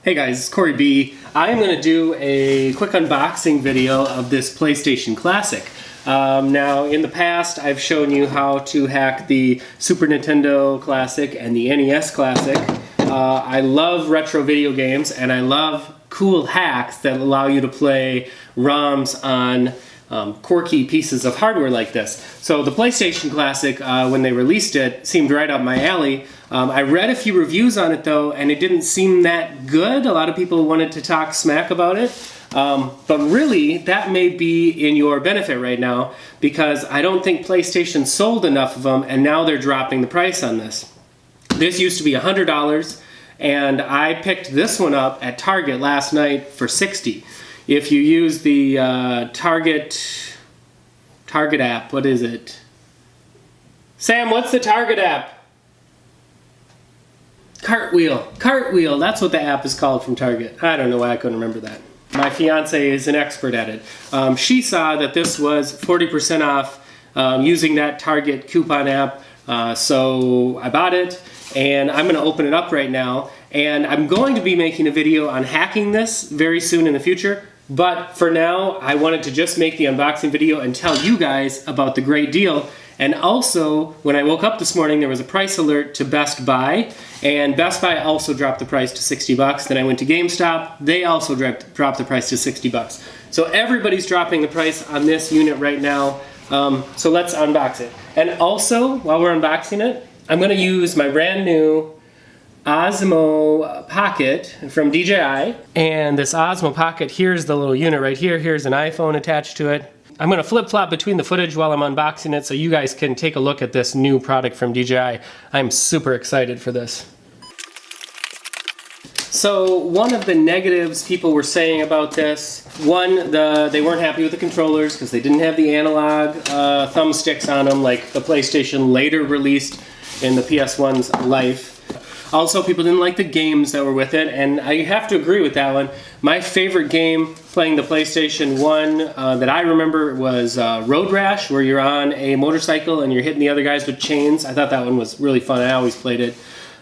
Hey guys, it's Corey B. I'm going to do a quick unboxing video of this PlayStation Classic. Now, in the past, I've shown you how to hack the Super Nintendo Classic and the NES Classic. I love retro video games, and I love cool hacks that allow you to play ROMs on quirky pieces of hardware like this. So the PlayStation Classic, when they released it, seemed right up my alley. I read a few reviews on it though, and it didn't seem that good. A lot of people wanted to talk smack about it. But really, that may be in your benefit right now, because I don't think PlayStation sold enough of them, and now they're dropping the price on this. This used to be $100, and I picked this one up at Target last night for $60. If you use the Target app, what is it? Sam, what's the Target app? Cartwheel, that's what the app is called from Target. I don't know why I couldn't remember that. My fiance is an expert at it. She saw that this was 40% off using that Target coupon app, so I bought it, and I'm going to open it up right now. And I'm going to be making a video on hacking this very soon in the future, but for now, I wanted to just make the unboxing video and tell you guys about the great deal. And also, when I woke up this morning, there was a price alert to Best Buy, and Best Buy also dropped the price to $60. Then I went to GameStop, they also dropped the price to $60. So everybody's dropping the price on this unit right now. So let's unbox it. And also, while we're unboxing it, I'm going to use my brand new Osmo Pocket from DJI. And this Osmo Pocket, here's the little unit right here. Here's an iPhone attached to it. I'm going to flip-flop between the footage while I'm unboxing it so you guys can take a look at this new product from DJI. I'm super excited for this. So one of the negatives people were saying about this, one, they weren't happy with the controllers because they didn't have the analog thumbsticks on them like the PlayStation later released in the PS1's life. Also, people didn't like the games that were with it, and I have to agree with that one. My favorite game playing the PlayStation 1 that I remember was Road Rash, where you're on a motorcycle and you're hitting the other guys with chains. I thought that one was really fun. I always played it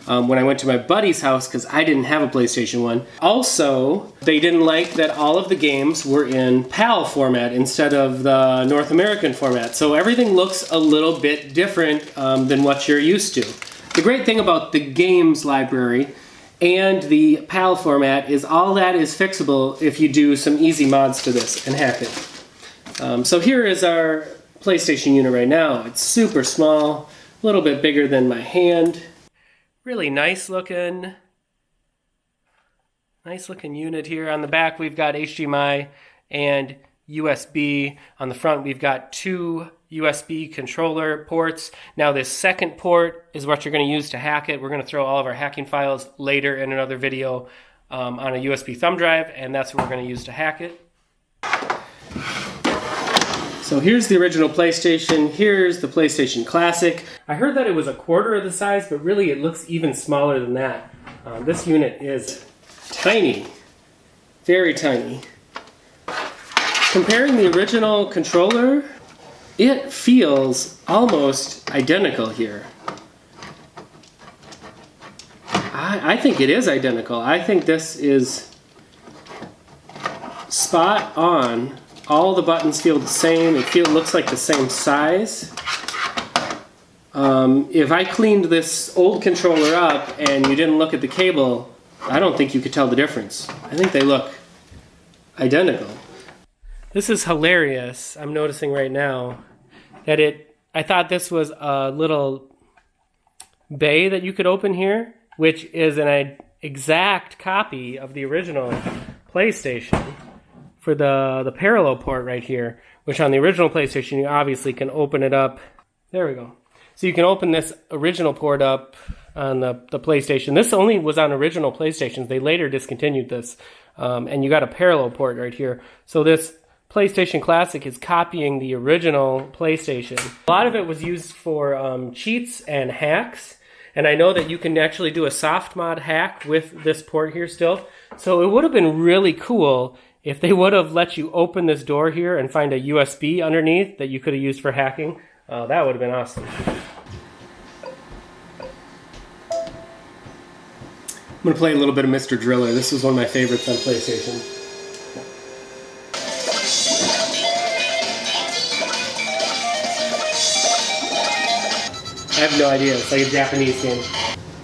when I went to my buddy's house because I didn't have a PlayStation 1. Also, they didn't like that all of the games were in PAL format instead of the North American format. So everything looks a little bit different than what you're used to. The great thing about the games library and the PAL format is all that is fixable if you do some easy mods to this and hack it. So here is our PlayStation unit right now. It's super small, a little bit bigger than my hand. Really nice looking unit here. On the back we've got HDMI and USB. On the front we've got two USB controller ports. Now this second port is what you're going to use to hack it. We're going to throw all of our hacking files later in another video on a USB thumb drive, and that's what we're going to use to hack it. So here's the original PlayStation. Here's the PlayStation Classic. I heard that it was a quarter of the size, but really it looks even smaller than that. This unit is tiny, very tiny. Comparing the original controller, it feels almost identical here. I think it is identical. I think this is spot on. All the buttons feel the same. It looks like the same size. If I cleaned this old controller up and you didn't look at the cable, I don't think you could tell the difference. I think they look identical. This is hilarious. I'm noticing right now that I thought this was a little bay that you could open here, which is an exact copy of the original PlayStation for the parallel port right here, which on the original PlayStation you obviously can open it up. There we go. So you can open this original port up on the PlayStation. This only was on original PlayStations. They later discontinued this. And you got a parallel port right here. So this PlayStation Classic is copying the original PlayStation. A lot of it was used for cheats and hacks, and I know that you can actually do a soft mod hack with this port here still. So it would have been really cool if they would have let you open this door here and find a USB underneath that you could have used for hacking. That would have been awesome. I'm going to play a little bit of Mr. Driller. This was one of my favorites on PlayStation. I have no idea. It's like a Japanese game.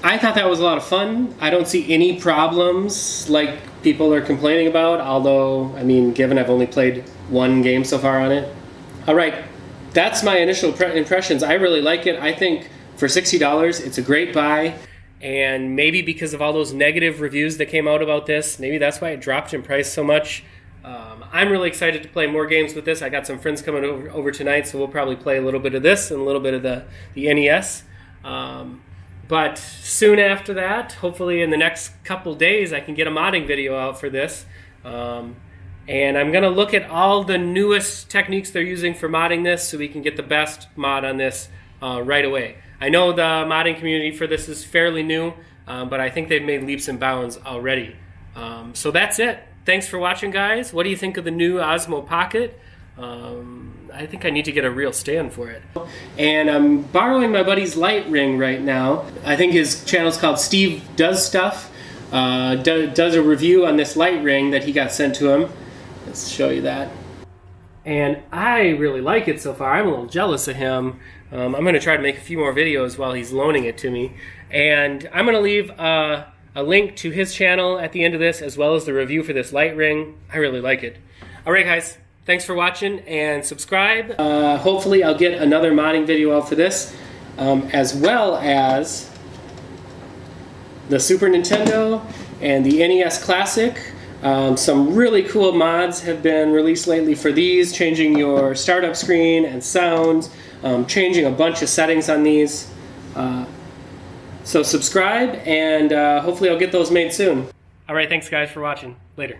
I thought that was a lot of fun. I don't see any problems like people are complaining about, although, I mean, given I've only played one game so far on it. All right, that's my initial impressions. I really like it. I think for $60, it's a great buy. And maybe because of all those negative reviews that came out about this, maybe that's why it dropped in price so much. I'm really excited to play more games with this. I got some friends coming over tonight, so we'll probably play a little bit of this and a little bit of the NES. But soon after that, hopefully in the next couple days, I can get a modding video out for this. And I'm going to look at all the newest techniques they're using for modding this so we can get the best mod on this right away. I know the modding community for this is fairly new, but I think they've made leaps and bounds already. So that's it. Thanks for watching, guys. What do you think of the new Osmo Pocket? I think I need to get a real stand for it. And I'm borrowing my buddy's light ring right now. I think his channel's called Steve Does Stuff. Does a review on this light ring that he got sent to him. Let's show you that. And I really like it so far. I'm a little jealous of him. I'm going to try to make a few more videos while he's loaning it to me. And I'm going to leave a link to his channel at the end of this, as well as the review for this light ring. I really like it. All right, guys. Thanks for watching and subscribe. Hopefully I'll get another modding video out for this, as well as the Super Nintendo and the NES Classic. Some really cool mods have been released lately for these, changing your startup screen and sounds, changing a bunch of settings on these. So subscribe, and hopefully I'll get those made soon. All right, thanks guys for watching. Later.